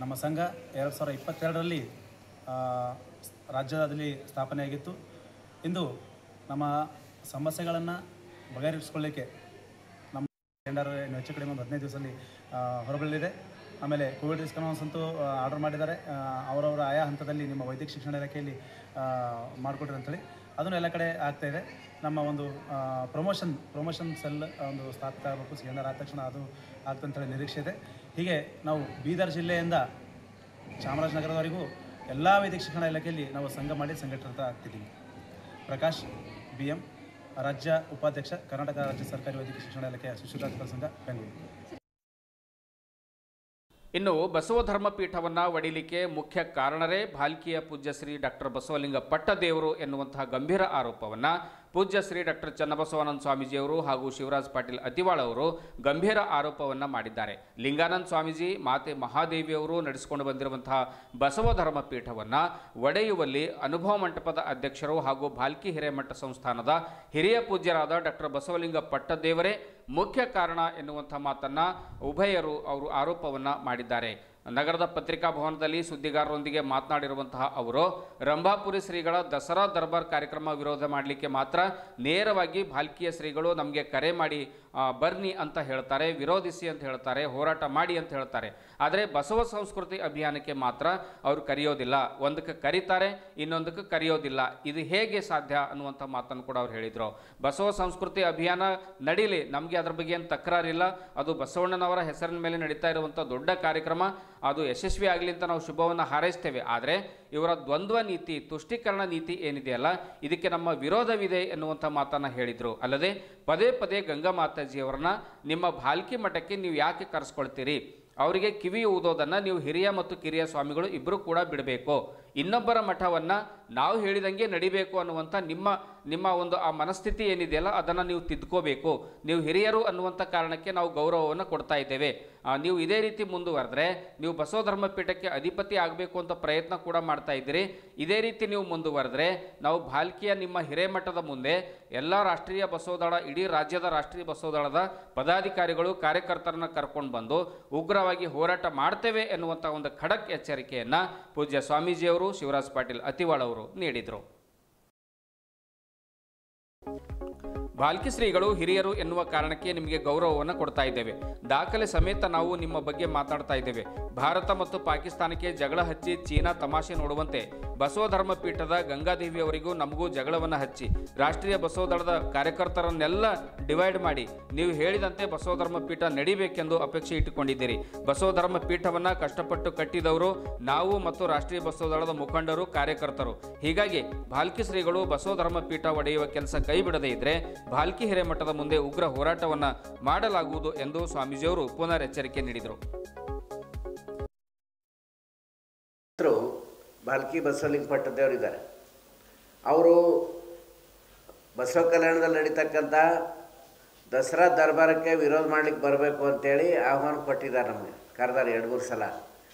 ನಮ್ಮ ಸಂಘ 2022ರಲ್ಲಿ ರಾಜ್ಯದಲ್ಲಿ ಸ್ಥಾಪನೆಯಾಗಿತ್ತು. ಇಂದು ನಮ್ಮ ಸಮಸ್ಯೆಗಳನ್ನು ಬಗೆಹರಿಸಿಕೊಳ್ಳಲಿಕ್ಕೆ ನಮ್ಮ ಟೆಂಡರ್ ಹೆಚ್ಚು ಕಡಿಮೆ ಒಂದು 15 ದಿವಸದಲ್ಲಿ ಹೊರಬೀಳಲಿದೆ. ಆಮೇಲೆ ಕೋವಿಡ್ ರಿಸ್ಪಾನ್ಸ್ ಅಂತೂ ಆರ್ಡರ್ ಮಾಡಿದ್ದಾರೆ. ಅವರವರ ಆಯಾ ಹಂತದಲ್ಲಿ ನಿಮ್ಮ ವೈದ್ಯಕೀಯ ಶಿಕ್ಷಣ ಇಲಾಖೆಯಲ್ಲಿ ಮಾಡಿಕೊಡ್ರಿ ಅಂತೇಳಿ ಅದನ್ನು ಎಲ್ಲ ಕಡೆ ಆಗ್ತಾಯಿದೆ. ನಮ್ಮ ಒಂದು ಪ್ರಮೋಷನ್ ಸೆಲ್ ಒಂದು ಸ್ಥಾಪಿತ ಆಗಬೇಕು. ಸಿಲಿಂಡರ್ ಆದ ತಕ್ಷಣ ಅದು ಆಗ್ತಂತೇಳಿ ನಿರೀಕ್ಷೆ ಇದೆ. ಹೀಗೆ ನಾವು ಬೀದರ್ ಜಿಲ್ಲೆಯಿಂದ ಚಾಮರಾಜನಗರದವರೆಗೂ ಎಲ್ಲ ವೈದ್ಯಕೀಯ ಶಿಕ್ಷಣ ಇಲಾಖೆಯಲ್ಲಿ ನಾವು ಸಂಘ ಮಾಡಿ ಸಂಘಟಿತ ಆಗ್ತಿದ್ದೀವಿ. ಪ್ರಕಾಶ್ BM, ರಾಜ್ಯ ಉಪಾಧ್ಯಕ್ಷ, ಕರ್ನಾಟಕ ರಾಜ್ಯ ಸರ್ಕಾರಿ ವೈದ್ಯಕೀಯ ಶಿಕ್ಷಣ ಇಲಾಖೆಯ ಶಿಕ್ಷಕರ ಸಂಘ, ಬೆಂಗಳೂರು. ಇನ್ನು ಬಸವ ಧರ್ಮ ಪೀಠವನ್ನು ಒಡಿಲಿಕ್ಕೆ ಮುಖ್ಯ ಕಾರಣರೇ ಭಾಲ್ಕಿಯ ಪೂಜ್ಯ ಶ್ರೀ ಡಾಕ್ಟರ್ ಬಸವಲಿಂಗ ಪಟ್ಟದೇವರು ಎನ್ನುವಂತಹ ಗಂಭೀರ ಆರೋಪವನ್ನು ಪೂಜ್ಯ ಶ್ರೀ ಡಾಕ್ಟರ್ ಚನ್ನಬಸವಾನಂದ ಸ್ವಾಮೀಜಿಯವರು ಹಾಗೂ ಶಿವರಾಜ್ ಪಾಟೀಲ್ ಅತಿವಾಳ್ ಅವರು ಗಂಭೀರ ಆರೋಪವನ್ನು ಮಾಡಿದ್ದಾರೆ. ಲಿಂಗಾನಂದ ಸ್ವಾಮೀಜಿ, ಮಾತೆ ಮಹಾದೇವಿಯವರು ನಡೆಸಿಕೊಂಡು ಬಂದಿರುವಂತಹ ಬಸವ ಧರ್ಮ ಪೀಠವನ್ನು ಒಡೆಯುವಲ್ಲಿ ಅನುಭವ ಮಂಟಪದ ಅಧ್ಯಕ್ಷರು ಹಾಗೂ ಭಾಲ್ಕಿ ಹಿರೇಮಠ ಸಂಸ್ಥಾನದ ಹಿರಿಯ ಪೂಜ್ಯರಾದ ಡಾಕ್ಟರ್ ಬಸವಲಿಂಗ ಪಟ್ಟದೇವರೇ ಮುಖ್ಯ ಕಾರಣ ಎನ್ನುವಂಥ ಮಾತನ್ನು ಉಭಯರು ಅವರು ಆರೋಪವನ್ನು ಮಾಡಿದ್ದಾರೆ. ನಗರದ ಪತ್ರಿಕಾ ಭವನದಲ್ಲಿ ಸುದ್ದಿಗಾರರೊಂದಿಗೆ ಮಾತನಾಡಿರುವಂತಹ ಅವರು ರಂಭಾಪುರಿ ಶ್ರೀಗಳ ದಸರಾ ದರ್ಬಾರ್ ಕಾರ್ಯಕ್ರಮ ವಿರೋಧ ಮಾಡಲಿಕ್ಕೆ ಮಾತ್ರ ನೇರವಾಗಿ ಭಾಲ್ಕಿಯ ಶ್ರೀಗಳು ನಮಗೆ ಕರೆ ಮಾಡಿ ಬರ್ನಿ ಅಂತ ಹೇಳ್ತಾರೆ, ವಿರೋಧಿಸಿ ಅಂತ ಹೇಳ್ತಾರೆ, ಹೋರಾಟ ಮಾಡಿ ಅಂತ ಹೇಳ್ತಾರೆ. ಆದರೆ ಬಸವ ಸಂಸ್ಕೃತಿ ಅಭಿಯಾನಕ್ಕೆ ಮಾತ್ರ ಅವರು ಕರೆಯೋದಿಲ್ಲ. ಒಂದಕ್ಕೆ ಕರೀತಾರೆ, ಇನ್ನೊಂದಕ್ಕೆ ಕರೆಯೋದಿಲ್ಲ. ಇದು ಹೇಗೆ ಸಾಧ್ಯ ಅನ್ನುವಂಥ ಮಾತನ್ನು ಕೂಡ ಅವ್ರು ಹೇಳಿದರು. ಬಸವ ಸಂಸ್ಕೃತಿ ಅಭಿಯಾನ ನಡೀಲಿ, ನಮಗೆ ಅದ್ರ ಬಗ್ಗೆ ಏನು ತಕರಾರಿಲ್ಲ. ಅದು ಬಸವಣ್ಣನವರ ಹೆಸರಿನ ಮೇಲೆ ನಡೀತಾ ಇರುವಂಥ ದೊಡ್ಡ ಕಾರ್ಯಕ್ರಮ, ಅದು ಯಶಸ್ವಿ ಆಗಲಿ ಅಂತ ನಾವು ಶುಭವನ್ನು ಹಾರೈಸ್ತೇವೆ. ಆದರೆ ಇವರ ದ್ವಂದ್ವ ನೀತಿ, ತುಷ್ಟೀಕರಣ ನೀತಿ ಏನಿದೆಯಲ್ಲ, ಇದಕ್ಕೆ ನಮ್ಮ ವಿರೋಧವಿದೆ ಎನ್ನುವಂಥ ಮಾತನ್ನು ಹೇಳಿದರು. ಅಲ್ಲದೆ ಪದೇ ಪದೇ ಗಂಗಾ ಮಾತಾಜಿಯವರನ್ನ ನಿಮ್ಮ ಭಾಲ್ಕಿ ಮಠಕ್ಕೆ ನೀವು ಯಾಕೆ ಕರೆಸ್ಕೊಳ್ತೀರಿ, ಅವರಿಗೆ ಕಿವಿ ಊದೋದನ್ನು ನೀವು ಹಿರಿಯ ಮತ್ತು ಕಿರಿಯ ಸ್ವಾಮಿಗಳು ಇಬ್ಬರು ಕೂಡ ಬಿಡಬೇಕು, ಇನ್ನೊಬ್ಬರ ಮಠವನ್ನು ನಾವು ಹೇಳಿದಂಗೆ ನಡಿಬೇಕು ಅನ್ನುವಂಥ ನಿಮ್ಮ ಒಂದು ಆ ಮನಸ್ಥಿತಿ ಏನಿದೆಯಲ್ಲ ಅದನ್ನು ನೀವು ತಿದ್ಕೋಬೇಕು. ನೀವು ಹಿರಿಯರು ಅನ್ನುವಂಥ ಕಾರಣಕ್ಕೆ ನಾವು ಗೌರವವನ್ನು ಕೊಡ್ತಾ ಇದ್ದೇವೆ. ನೀವು ಇದೇ ರೀತಿ ಮುಂದುವರೆದ್ರೆ ನೀವು ಬಸವ ಧರ್ಮ ಪೀಠಕ್ಕೆ ಅಧಿಪತಿ ಆಗಬೇಕು ಅಂತ ಪ್ರಯತ್ನ ಕೂಡ ಮಾಡ್ತಾ ಇದ್ದೀರಿ. ಇದೇ ರೀತಿ ನೀವು ಮುಂದುವರೆದ್ರೆ ನಾವು ಭಾಲ್ಕಿಯ ನಿಮ್ಮ ಹಿರೇಮಠದ ಮುಂದೆ ಎಲ್ಲ ರಾಷ್ಟ್ರೀಯ ಬಸವದಳ, ಇಡೀ ರಾಜ್ಯದ ರಾಷ್ಟ್ರೀಯ ಬಸವದಳದ ಪದಾಧಿಕಾರಿಗಳು ಕಾರ್ಯಕರ್ತರನ್ನ ಕರ್ಕೊಂಡು ಬಂದು ಉಗ್ರವಾಗಿ ಹೋರಾಟ ಮಾಡ್ತೇವೆ ಎನ್ನುವಂಥ ಒಂದು ಖಡಕ್ ಎಚ್ಚರಿಕೆಯನ್ನು ಪೂಜ್ಯ ಸ್ವಾಮೀಜಿಯವರು, ಶಿವರಾಜ್ ಪಾಟೀಲ್ ಅತಿವಾಳ್ ಅವರು ನೀಡಿದರು. ಭಾಲ್ಕಿ ಶ್ರೀಗಳು ಹಿರಿಯರು ಎನ್ನುವ ಕಾರಣಕ್ಕೆ ನಿಮಗೆ ಗೌರವವನ್ನು ಕೊಡ್ತಾ ಇದ್ದೇವೆ. ದಾಖಲೆ ಸಮೇತ ನಾವು ನಿಮ್ಮ ಬಗ್ಗೆ ಮಾತಾಡ್ತಾ ಇದ್ದೇವೆ. ಭಾರತ ಮತ್ತು ಪಾಕಿಸ್ತಾನಕ್ಕೆ ಜಗಳ ಹಚ್ಚಿ ಚೀನಾ ತಮಾಷೆ ನೋಡುವಂತೆ ಬಸವ ಧರ್ಮ ಪೀಠದ ಗಂಗಾದೇವಿಯವರಿಗೂ ನಮಗೂ ಜಗಳವನ್ನು ಹಚ್ಚಿ ರಾಷ್ಟ್ರೀಯ ಬಸವ ದಳದ ಕಾರ್ಯಕರ್ತರನ್ನೆಲ್ಲ ಡಿವೈಡ್ ಮಾಡಿ ನೀವು ಹೇಳಿದಂತೆ ಬಸವ ಧರ್ಮ ಪೀಠ ನಡಿಬೇಕೆಂದು ಅಪೇಕ್ಷೆ ಇಟ್ಟುಕೊಂಡಿದ್ದೀರಿ. ಬಸವ ಧರ್ಮ ಪೀಠವನ್ನು ಕಷ್ಟಪಟ್ಟು ಕಟ್ಟಿದವರು ನಾವು ಮತ್ತು ರಾಷ್ಟ್ರೀಯ ಬಸವ ದಳದ ಮುಖಂಡರು, ಕಾರ್ಯಕರ್ತರು. ಹೀಗಾಗಿ ಭಾಲ್ಕಿ ಶ್ರೀಗಳು ಬಸವ ಧರ್ಮ ಪೀಠ ಒಡೆಯುವ ಕೆಲಸ ಕೈ ಬಿಡದೇ ಇದ್ರೆ ಭಾಲ್ಕಿ ಹಿರೇಮಠದ ಮುಂದೆ ಉಗ್ರ ಹೋರಾಟವನ್ನು ಮಾಡಲಾಗುವುದು ಎಂದು ಸ್ವಾಮೀಜಿಯವರು ಪುನರ್ ಎಚ್ಚರಿಕೆ ನೀಡಿದರು. ಭಾಲ್ಕಿ ಬಸವಲಿಂಗ ಪಟ್ಟದೇವರಿದ್ದಾರೆ. ಅವರು ಬಸವ ಕಲ್ಯಾಣದಲ್ಲಿ ನಡೀತಕ್ಕಂಥ ದಸರಾ ದರ್ಬಾರಕ್ಕೆ ವಿರೋಧ ಮಾಡಲಿಕ್ಕೆ ಬರಬೇಕು ಅಂತೇಳಿ ಆಹ್ವಾನ ಕೊಟ್ಟಿದ್ದಾರೆ. ನಮಗೆ ಕರೆದಾರೆ 2-3 ಸಲ.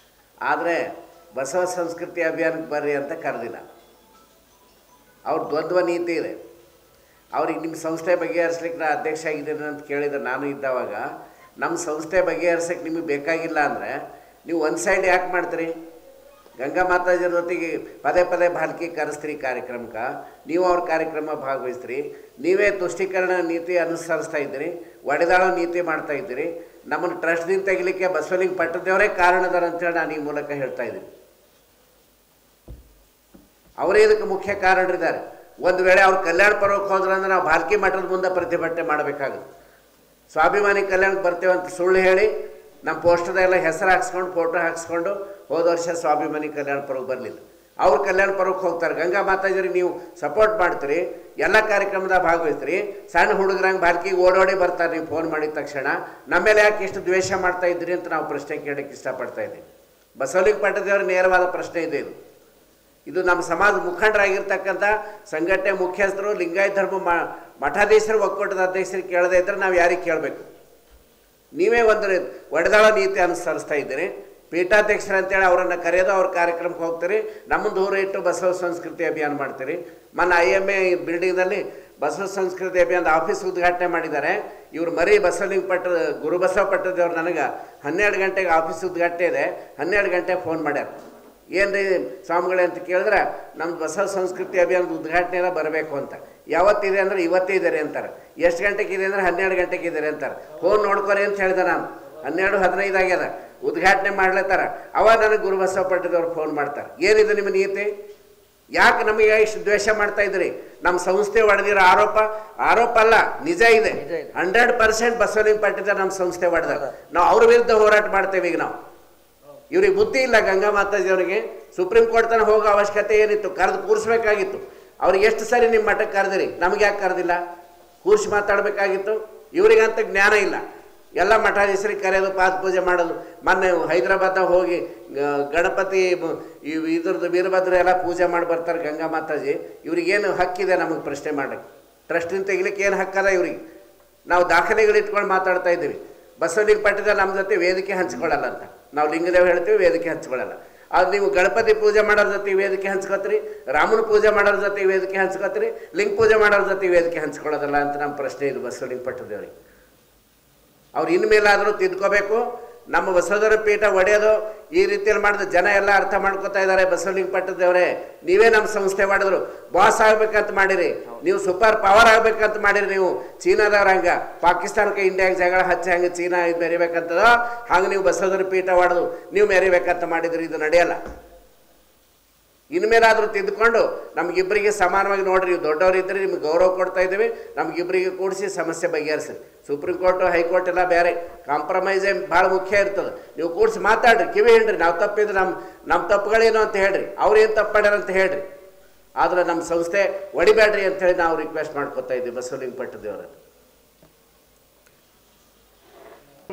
ಆದರೆ ಬಸವ ಸಂಸ್ಕೃತಿ ಅಭಿಯಾನಕ್ಕೆ ಬರ್ರಿ ಅಂತ ಕರೆದಿಲ್ಲ. ಅವ್ರ ದ್ವಂದ್ವ ನೀತಿ ಇದೆ. ಅವ್ರಿಗೆ ನಿಮ್ಮ ಸಂಸ್ಥೆ ಬಗೆಹರಿಸ್ಲಿಕ್ಕೆ ನಾನು ಅಧ್ಯಕ್ಷ ಆಗಿದ್ದೀನಿ ಅಂತ ಕೇಳಿದ್ರೆ ನಾನು ಇದ್ದಾವಾಗ ನಮ್ಮ ಸಂಸ್ಥೆ ಬಗೆಹರಿಸಕ್ಕೆ ನಿಮಗೆ ಬೇಕಾಗಿಲ್ಲ ಅಂದರೆ ನೀವು ಒಂದು ಸೈಡ್ ಯಾಕೆ ಮಾಡ್ತೀರಿ? ಗಂಗಾ ಮಾತಾಜಿ ಜೊತೆಗೆ ಪದೇ ಪದೇ ಭಾಲ್ಕಿ ಕರೆಸ್ತೀರಿ ಕಾರ್ಯಕ್ರಮಕ್ಕೆ, ನೀವು ಅವ್ರ ಕಾರ್ಯಕ್ರಮ ಭಾಗವಹಿಸ್ತೀರಿ, ನೀವೇ ತುಷ್ಟೀಕರಣ ನೀತಿ ಅನುಸರಿಸ್ತಾ ಇದ್ದೀರಿ, ಒಡೆದಾಳೋ ನೀತಿ ಮಾಡ್ತಾ ಇದ್ದೀರಿ. ನಮ್ಮನ್ನು ಟ್ರಸ್ಟ್ದಿಂದ ತೆಗಿಲಿಕ್ಕೆ ಬಸವಲಿಂಗ ಪಟ್ಟದೇವರೇ ಕಾರಣದಾರ ಅಂತೇಳಿ ನಾನು ಈ ಮೂಲಕ ಹೇಳ್ತಾ ಇದ್ದೀನಿ. ಅವರೇ ಇದಕ್ಕೆ ಮುಖ್ಯ ಕಾರಣರಿದ್ದಾರೆ. ಒಂದು ವೇಳೆ ಅವ್ರು ಕಲ್ಯಾಣ ಪರ್ವಕ್ಕೆ ಹೋದ್ರೆ ಅಂದರೆ ನಾವು ಭಾಲ್ಕಿ ಮಠದ ಮುಂದೆ ಪ್ರತಿಭಟನೆ ಮಾಡಬೇಕಾಗುತ್ತೆ. ಸ್ವಾಭಿಮಾನಿ ಕಲ್ಯಾಣಕ್ಕೆ ಬರ್ತೇವೆ ಅಂತ ಸುಳ್ಳು ಹೇಳಿ ನಮ್ಮ ಪೋಸ್ಟರ್ದೆಲ್ಲ ಹೆಸರು ಹಾಕ್ಸ್ಕೊಂಡು ಫೋಟೋ ಹಾಕ್ಸ್ಕೊಂಡು ಹೋದ ವರ್ಷ ಸ್ವಾಭಿಮಾನಿ ಕಲ್ಯಾಣ ಪರ್ವಕ್ಕೆ ಬರಲಿಲ್ಲ. ಅವ್ರು ಕಲ್ಯಾಣ ಪರ್ವಕ್ಕೆ ಹೋಗ್ತಾರೆ. ಗಂಗಾ ಮಾತಾಜಿರಿಗೆ ನೀವು ಸಪೋರ್ಟ್ ಮಾಡ್ತೀರಿ, ಎಲ್ಲ ಕಾರ್ಯಕ್ರಮದಾಗ ಭಾಗವಹಿಸ್ತೀರಿ. ಸಣ್ಣ ಹುಡುಗರಂಗೆ ಭಾಲ್ಕಿಗೆ ಓಡೋಡಿ ಬರ್ತಾರೆ ನೀವು ಫೋನ್ ಮಾಡಿದ ತಕ್ಷಣ. ನಮ್ಮೇಲೆ ಯಾಕೆ ಇಷ್ಟು ದ್ವೇಷ ಮಾಡ್ತಾ ಇದ್ದೀರಿ ಅಂತ ನಾವು ಪ್ರಶ್ನೆ ಕೇಳೋಕ್ಕೆ ಇಷ್ಟಪಡ್ತಾ ಇದ್ದೀವಿ. ಬಸವಲಿಂಗ ಪಟ್ಟದೇವರ ನೇರವಾದ ಪ್ರಶ್ನೆ ಇದೆ ಇದು. ಇದು ನಮ್ಮ ಸಮಾಜ ಮುಖಂಡರಾಗಿರ್ತಕ್ಕಂಥ ಸಂಘಟನೆ ಮುಖ್ಯಸ್ಥರು, ಲಿಂಗಾಯತ ಧರ್ಮ ಮಠಾಧೀಶರು, ಒಕ್ಕೂಟದ ಅಧ್ಯಕ್ಷರು ಕೇಳದೇ ಇದ್ದರೆ ನಾವು ಯಾರಿಗೆ ಕೇಳಬೇಕು? ನೀವೇ ಒಂದು ಒಡೆದಾಳ ನೀತಿ ಅನುಸರಿಸ್ತಾ ಇದ್ದೀರಿ. ಪೀಠಾಧ್ಯಕ್ಷರು ಅಂತೇಳಿ ಅವರನ್ನು ಕರೆಯೋದು, ಅವ್ರ ಕಾರ್ಯಕ್ರಮಕ್ಕೆ ಹೋಗ್ತೀರಿ, ನಮ್ಮನ್ನು ದೂರ ಇಟ್ಟು ಬಸವ ಸಂಸ್ಕೃತಿ ಅಭಿಯಾನ ಮಾಡ್ತೀರಿ. ಮೊನ್ನೆ IMA ಬಿಲ್ಡಿಂಗ್ನಲ್ಲಿ ಬಸವ ಸಂಸ್ಕೃತಿ ಅಭಿಯಾನದ ಆಫೀಸ್ ಉದ್ಘಾಟನೆ ಮಾಡಿದ್ದಾರೆ. ಇವರು ಮರಿ ಬಸವಲಿಂಗ ಗುರುಬಸವ ಪಟ್ಟದೇವ್ರು ನನಗೆ 12 ಗಂಟೆಗೆ ಆಫೀಸ್ ಉದ್ಘಾಟನೆ ಇದೆ, 12 ಗಂಟೆಗೆ ಫೋನ್ ಮಾಡ್ಯಾರ. ಏನು ರೀ ಸ್ವಾಮಿಗಳೇ ಅಂತ ಕೇಳಿದ್ರೆ, ನಮ್ದು ಬಸವ ಸಂಸ್ಕೃತಿ ಅಭಿಯಾನದ ಉದ್ಘಾಟನೆ ಬರಬೇಕು ಅಂತ. ಯಾವತ್ತಿದೆ ಅಂದರೆ ಇವತ್ತೇ ಇದ್ದಾರೆ ಅಂತಾರೆ. ಎಷ್ಟು ಗಂಟೆಗೆ ಇದೆ ಅಂದರೆ 12 ಗಂಟೆಗೆ ಇದ್ದಾರೆ ಅಂತಾರೆ. ಫೋನ್ ನೋಡ್ಕೊರಿ ಅಂತ ಹೇಳಿದೆ ನಾನು. 12:15 ಆಗ್ಯದ, ಉದ್ಘಾಟನೆ ಮಾಡ್ಲತ್ತಾರ. ಅವಾಗ ನನಗೆ ಗುರುಬಸವ ಪಟ್ಟದವ್ರು ಫೋನ್ ಮಾಡ್ತಾರೆ, ಏನಿದೆ ನಿಮ್ಮ ನೀತಿ, ಯಾಕೆ ನಮಗೆ ಇಷ್ಟು ದ್ವೇಷ ಮಾಡ್ತಾ ಇದ್ರಿ, ನಮ್ಮ ಸಂಸ್ಥೆ ಹೊಡೆದಿರೋ ಆರೋಪ ಅಲ್ಲ, ನಿಜ ಇದೆ. 100% ಬಸವಲಿಂಗ ಪಟ್ಟಿದ ನಮ್ಮ ಸಂಸ್ಥೆ ಹೊಡೆದ. ನಾವು ಅವ್ರ ವಿರುದ್ಧ ಹೋರಾಟ ಮಾಡ್ತೇವೆ. ಈಗ ನಾವು ಇವ್ರಿಗೆ ಬುದ್ಧಿ ಇಲ್ಲ. ಗಂಗಾ ಮಾತಾಜಿಯವರಿಗೆ ಸುಪ್ರೀಂ ಕೋರ್ಟ್ ತನಕ ಹೋಗೋ ಅವಶ್ಯಕತೆ ಏನಿತ್ತು, ಕರೆದು ಕೂರಿಸ್ಬೇಕಾಗಿತ್ತು. ಅವ್ರಿಗೆ ಎಷ್ಟು ಸರಿ ನಿಮ್ಮ ಮಠಕ್ಕೆ ಕರೆದಿರಿ, ನಮಗೆ ಯಾಕೆ ಕರೆದಿಲ್ಲ, ಕೂರಿಸಿ ಮಾತಾಡಬೇಕಾಗಿತ್ತು. ಇವರಿಗಂತ ಜ್ಞಾನ ಇಲ್ಲ. ಎಲ್ಲ ಮಠಾಧೀಶರಿಗೆ ಕರೆಯೋದು, ಪಾದ ಪೂಜೆ ಮಾಡೋದು. ಮೊನ್ನೆ ಹೈದರಾಬಾದ್ದಾಗ ಹೋಗಿ ಗಣಪತಿ ಇದ್ರದ್ದು ವೀರಭದ್ರ ಎಲ್ಲ ಪೂಜೆ ಮಾಡಿ ಬರ್ತಾರೆ ಗಂಗಾ ಮಾತಾಜಿ. ಇವ್ರಿಗೇನು ಹಕ್ಕಿದೆ ನಮಗೆ ಪ್ರಶ್ನೆ ಮಾಡಕ್ಕೆ? ಟ್ರಸ್ಟಿನ ತೆಗಿಲಿಕ್ಕೆ ಏನು ಹಕ್ಕದ ಇವ್ರಿಗೆ? ನಾವು ದಾಖಲೆಗಳು ಇಟ್ಕೊಂಡು ಮಾತಾಡ್ತಾ ಇದ್ದೀವಿ. ಬಸವಲಿಂಗ ಪಟ್ಟಿದ ನಮ್ಮ ಜೊತೆ ವೇದಿಕೆ ಹಂಚ್ಕೊಳ್ಳಲ್ಲ ಅಂತ ನಾವು ಲಿಂಗದೇವ್ ಹೇಳ್ತೀವಿ, ವೇದಿಕೆ ಹಂಚ್ಕೊಳ್ಳಲ್ಲ. ಅದು ನೀವು ಗಣಪತಿ ಪೂಜೆ ಮಾಡೋರ ಜೊತೆ ವೇದಿಕೆ ಹಂಚ್ಕೋತೀರಿ, ರಾಮನ ಪೂಜೆ ಮಾಡೋರ ಜೊತೆ ವೇದಿಕೆ ಹಂಚ್ಕೋತೀರಿ, ಲಿಂಗ ಪೂಜೆ ಮಾಡೋರ ಜೊತೆ ವೇದಿಕೆ ಹಂಚ್ಕೊಳ್ಳೋದಲ್ಲ ಅಂತ ನಮ್ಮ ಪ್ರಶ್ನೆ ಇದು ಬಸವಲಿಂಗ ಪಟ್ಟದೇವ್ರಿಗೆ. ಅವ್ರು ಇನ್ಮೇಲಾದರೂ ತಿದ್ಕೋಬೇಕು. ನಮ್ಮ ಬಸವಧರ್ಮ ಪೀಠ ಒಡೆಯೋದು ಈ ರೀತಿಯಲ್ಲಿ ಮಾಡಿದ ಜನ ಎಲ್ಲ ಅರ್ಥ ಮಾಡ್ಕೋತಾ ಇದ್ದಾರೆ. ಬಸವಲಿಂಗ ಪಟ್ಟದೇವರೇ, ನೀವೇ ನಮ್ಮ ಸಂಸ್ಥೆ ಮಾಡಿದ್ರು, ಬಾಸ್ ಆಗ್ಬೇಕಂತ ಮಾಡಿರಿ, ನೀವು ಸೂಪರ್ ಪವರ್ ಆಗ್ಬೇಕಂತ ಮಾಡಿರಿ. ನೀವು ಚೀನಾದವ್ರ ಹಂಗೆ ಪಾಕಿಸ್ತಾನಕ್ಕೆ ಇಂಡಿಯಾಗೆ ಜಗಳ ಹಚ್ಚಿ ಹಂಗೆ ಚೀನಾ ಇದು ಮೆರಿಬೇಕಂತದೋ ಹಂಗೆ ನೀವು ಬಸವಧರ್ಮ ಪೀಠ ಹೊಡೆದು ನೀವು ಮೆರಿಬೇಕಂತ ಮಾಡಿದ್ರಿ. ಇದು ನಡೆಯಲ್ಲ. ಇನ್ಮೇಲಾದರೂ ತಿದ್ದುಕೊಂಡು ನಮಗಿಬ್ಬರಿಗೆ ಸಮಾನವಾಗಿ ನೋಡ್ರಿ. ನೀವು ದೊಡ್ಡವರಿದ್ದರೆ ನಿಮ್ಗೆ ಗೌರವ ಕೊಡ್ತಾ ಇದ್ದೀವಿ, ನಮಗಿಬ್ಬರಿಗೆ ಕೂಡಿಸಿ ಸಮಸ್ಯೆ ಬಗೆಹರಿಸಿ. ಸುಪ್ರೀಂ ಕೋರ್ಟು ಹೈಕೋರ್ಟ್ ಎಲ್ಲ ಬೇರೆ, ಕಾಂಪ್ರಮೈಸೇ ಭಾಳ ಮುಖ್ಯ ಇರ್ತದೆ. ನೀವು ಕೂಡಿಸಿ ಮಾತಾಡ್ರಿ, ಕಿವಿ ಹೇಳ್ರಿ. ನಾವು ತಪ್ಪಿದ್ರೆ ನಮ್ಮ ತಪ್ಪುಗಳೇನು ಅಂತ ಹೇಳ್ರಿ, ಅವ್ರೇನು ತಪ್ಪು ಮಾಡ್ಯಾರ ಅಂತ ಹೇಳ್ರಿ. ಆದರೆ ನಮ್ಮ ಸಂಸ್ಥೆ ಒಡಿಬೇಡ್ರಿ ಅಂತೇಳಿ ನಾವು ರಿಕ್ವೆಸ್ಟ್ ಮಾಡ್ಕೊತಾ ಇದ್ದೀವಿ ಬಸವಲಿಂಗ ಪಟ್ಟದೇವರಲ್ಲಿ.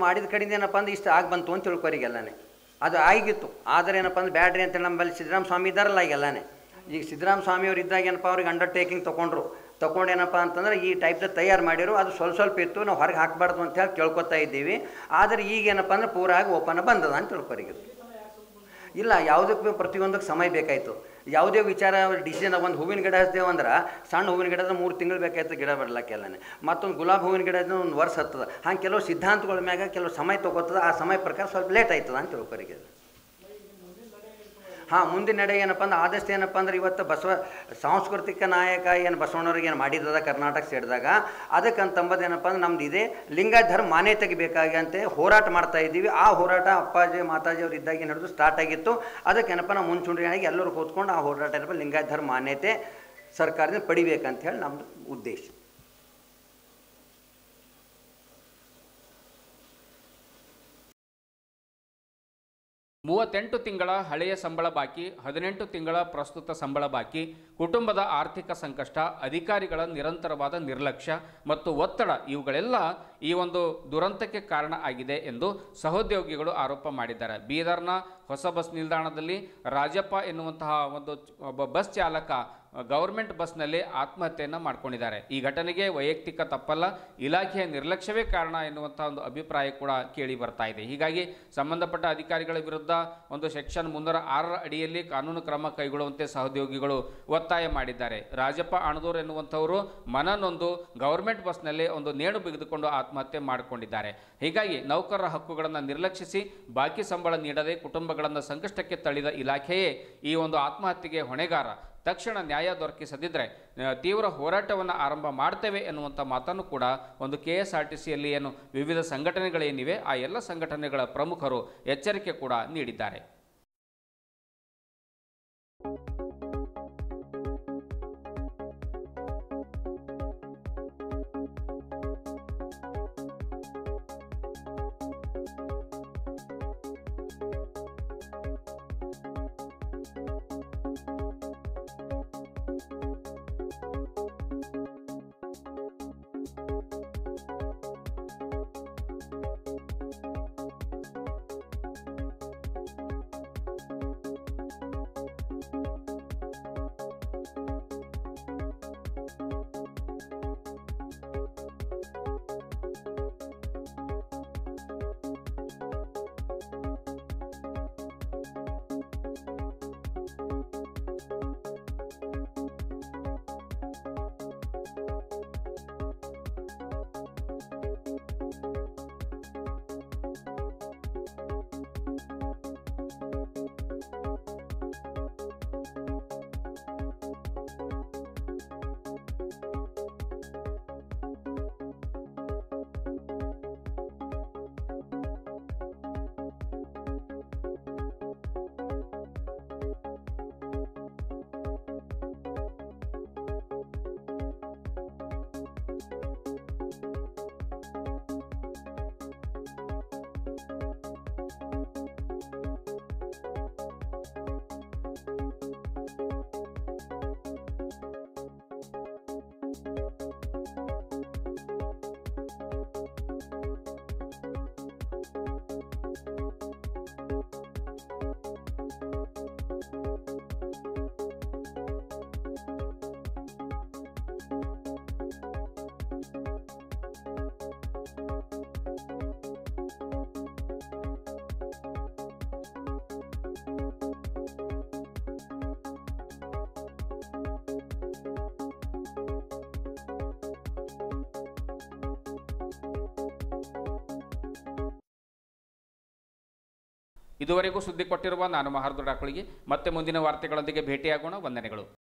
ಮಾಡಿದ ಕಡೆಯಿಂದ ಏನಪ್ಪ ಅಂದ್ರೆ ಇಷ್ಟು ಆಗಿ ಬಂತು ಅಂತ ತಿಳ್ಕೊರಿಗೆಲ್ಲನೇ ಅದು ಆಗಿತ್ತು. ಆದರೆ ಏನಪ್ಪ ಅಂದ್ರೆ ಬ್ಯಾಡ್ರಿ ಅಂತೇಳಿ ನಮ್ಮಲ್ಲಿ ಸಿದ್ದರಾಮ ಸ್ವಾಮಿ ಇದ್ದಾರಲ್ಲ ಈಗೆಲ್ಲನೇ. ಈಗ ಸಿದ್ದರಾಮ ಸ್ವಾಮಿಯವ್ರು ಇದ್ದಾಗ ಏನಪ್ಪ ಅವ್ರಿಗೆ ಅಂಡರ್ಟೇಕಿಂಗ್ ತೊಗೊಂಡು ಏನಪ್ಪ ಅಂತಂದ್ರೆ ಈ ಟೈಪ್ದ ತಯಾರು ಮಾಡಿರು. ಅದು ಸ್ವಲ್ಪ ಇತ್ತು, ನಾವು ಹೊರಗೆ ಹಾಕಬಾರ್ದು ಅಂತ ಹೇಳಿ ಕೇಳ್ಕೊತಾ ಇದ್ದೀವಿ. ಆದರೆ ಈಗ ಏನಪ್ಪ ಅಂದ್ರೆ ಪೂರಾಗಿ ಓಪನ್ ಬಂದದ ಅಂತ ತಿಳ್ಕೊರಿಗೆ. ಇಲ್ಲ, ಯಾವುದಕ್ಕೆ ಪ್ರತಿಯೊಂದಕ್ಕೆ ಸಮಯ ಬೇಕಾಯಿತು. ಯಾವುದೇ ವಿಚಾರ ಡಿಸಿಷನ್, ಒಂದು ಹೂವಿನ ಗಿಡ ಹಚ್ತೇವೆ ಅಂದ್ರೆ ಸಣ್ಣ ಹೂವಿನ ಗಿಡ 3 ತಿಂಗಳು ಬೇಕಾಯ್ತು ಗಿಡ ಬರಲಿಕ್ಕೆಲ್ಲನೇ. ಮತ್ತೊಂದು ಗುಲಾಬಿ ಹೂವಿನ ಗಿಡ 1 ವರ್ಷ ಹತ್ತದ. ಹಂಗೆ ಕೆಲವು ಸಿದ್ಧಾಂತಗಳ ಮ್ಯಾಗ ಕೆಲವು ಸಮಯ ತೊಗೋತದ. ಆ ಸಮಯ ಪ್ರಕಾರ ಸ್ವಲ್ಪ ಲೇಟ್ ಆಯ್ತದ ಅಂತ ತಿಳ್ಕೊರಿಗೆ. ಮುಂದಿನ ನಡೆ ಏನಪ್ಪ ಅಂದ್ರೆ ಆದಷ್ಟು ಏನಪ್ಪ ಅಂದ್ರೆ ಇವತ್ತು ಸಾಂಸ್ಕೃತಿಕ ನಾಯಕ ಏನು ಬಸವಣ್ಣವ್ರಿಗೆ ಏನು ಮಾಡಿದ್ದದ ಕರ್ನಾಟಕ ಸೇರಿದಾಗ, ಅದಕ್ಕಂತಂಬುದೇನಪ್ಪ ಅಂದ್ರೆ ನಮ್ದು ಇದೆ ಲಿಂಗಾಯತ ಧರ್ಮ ಮಾನ್ಯತೆಗೆ ಬೇಕಾಗಿ ಅಂತ ಹೋರಾಟ ಮಾಡ್ತಾ ಇದ್ದೀವಿ. ಆ ಹೋರಾಟ ಅಪ್ಪಾಜಿ ಮಾತಾಜಿಯವ್ರು ಇದ್ದಾಗ ನಡೆದು ಸ್ಟಾರ್ಟ್ ಆಗಿತ್ತು. ಅದಕ್ಕೇನಪ್ಪ ನಾವು ಮುಂಚೂಣಿಯಾಗಿ ಎಲ್ಲರೂ ಕೂತ್ಕೊಂಡು ಆ ಹೋರಾಟ ಏನಪ್ಪ ಲಿಂಗಾಯತ ಧರ್ಮ ಮಾನ್ಯತೆ ಸರ್ಕಾರದಿಂದ ಪಡಿಬೇಕಂತ ಹೇಳಿ ನಮ್ಮದು ಉದ್ದೇಶ. 38 ತಿಂಗಳ ಹಳೆಯ ಸಂಬಳ ಬಾಕಿ, 18 ತಿಂಗಳ ಪ್ರಸ್ತುತ ಸಂಬಳ ಬಾಕಿ, ಕುಟುಂಬದ ಆರ್ಥಿಕ ಸಂಕಷ್ಟ, ಅಧಿಕಾರಿಗಳ ನಿರಂತರವಾದ ನಿರ್ಲಕ್ಷ್ಯ ಮತ್ತು ಒತ್ತಡ ಇವುಗಳೆಲ್ಲ ಈ ಒಂದು ದುರಂತಕ್ಕೆ ಕಾರಣ ಆಗಿದೆ ಎಂದು ಸಹೋದ್ಯೋಗಿಗಳು ಆರೋಪ ಮಾಡಿದ್ದಾರೆ. ಬೀದರ್ನ ಹೊಸ ಬಸ್ ನಿಲ್ದಾಣದಲ್ಲಿ ರಾಜಪ್ಪ ಎನ್ನುವಂತಹ ಒಬ್ಬ ಬಸ್ ಚಾಲಕ ಗೌರ್ಮೆಂಟ್ ಬಸ್ನಲ್ಲಿ ಆತ್ಮಹತ್ಯೆಯನ್ನು ಮಾಡ್ಕೊಂಡಿದ್ದಾರೆ. ಈ ಘಟನೆಗೆ ವೈಯಕ್ತಿಕ ತಪ್ಪಲ್ಲ, ಇಲಾಖೆಯ ನಿರ್ಲಕ್ಷ್ಯವೇ ಕಾರಣ ಎನ್ನುವಂಥ ಒಂದು ಅಭಿಪ್ರಾಯ ಕೂಡ ಕೇಳಿ ಬರ್ತಾ ಇದೆ. ಹೀಗಾಗಿ ಸಂಬಂಧಪಟ್ಟ ಅಧಿಕಾರಿಗಳ ವಿರುದ್ಧ ಒಂದು ಸೆಕ್ಷನ್ 306 ಅಡಿಯಲ್ಲಿ ಕಾನೂನು ಕ್ರಮ ಕೈಗೊಳ್ಳುವಂತೆ ಸಹೋದ್ಯೋಗಿಗಳು ಒತ್ತಾಯ ಮಾಡಿದ್ದಾರೆ. ರಾಜಪ್ಪ ಅಣದೂರ್ ಎನ್ನುವಂಥವರು ಮನನೊಂದು ಗೌರ್ಮೆಂಟ್ ಬಸ್ನಲ್ಲಿ ಒಂದು ನೇಣು ಬಿಗಿದುಕೊಂಡು ಆತ್ಮಹತ್ಯೆ ಮಾಡಿಕೊಂಡಿದ್ದಾರೆ. ಹೀಗಾಗಿ ನೌಕರರ ಹಕ್ಕುಗಳನ್ನು ನಿರ್ಲಕ್ಷಿಸಿ ಬಾಕಿ ಸಂಬಳ ನೀಡದೆ ಕುಟುಂಬಗಳನ್ನು ಸಂಕಷ್ಟಕ್ಕೆ ತಳ್ಳಿದ ಇಲಾಖೆಯೇ ಈ ಒಂದು ಆತ್ಮಹತ್ಯೆಗೆ ಹೊಣೆಗಾರ. ತಕ್ಷಣ ನ್ಯಾಯ ದೊರಕಿಸದಿದ್ದರೆ ತೀವ್ರ ಹೋರಾಟವನ್ನು ಆರಂಭ ಮಾಡ್ತೇವೆ ಎನ್ನುವಂಥ ಮಾತನ್ನು ಕೂಡ ಒಂದು KSRTCಯಲ್ಲಿ ಏನು ವಿವಿಧ ಸಂಘಟನೆಗಳೇನಿವೆ ಆ ಎಲ್ಲ ಸಂಘಟನೆಗಳ ಪ್ರಮುಖರು ಎಚ್ಚರಿಕೆ ಕೂಡ ನೀಡಿದ್ದಾರೆ. ಇದುವರೆಗೂ ಸುದ್ದಿ ಕೊಟ್ಟಿರುವ ನಾನು ಮಹಾರ್ದು ಡಾಕುಳಿಗೆ ಮತ್ತೆ ಮುಂದಿನ ವಾರ್ತೆಗಳೊಂದಿಗೆ ಭೇಟಿಯಾಗೋಣ. ವಂದನೆಗಳು.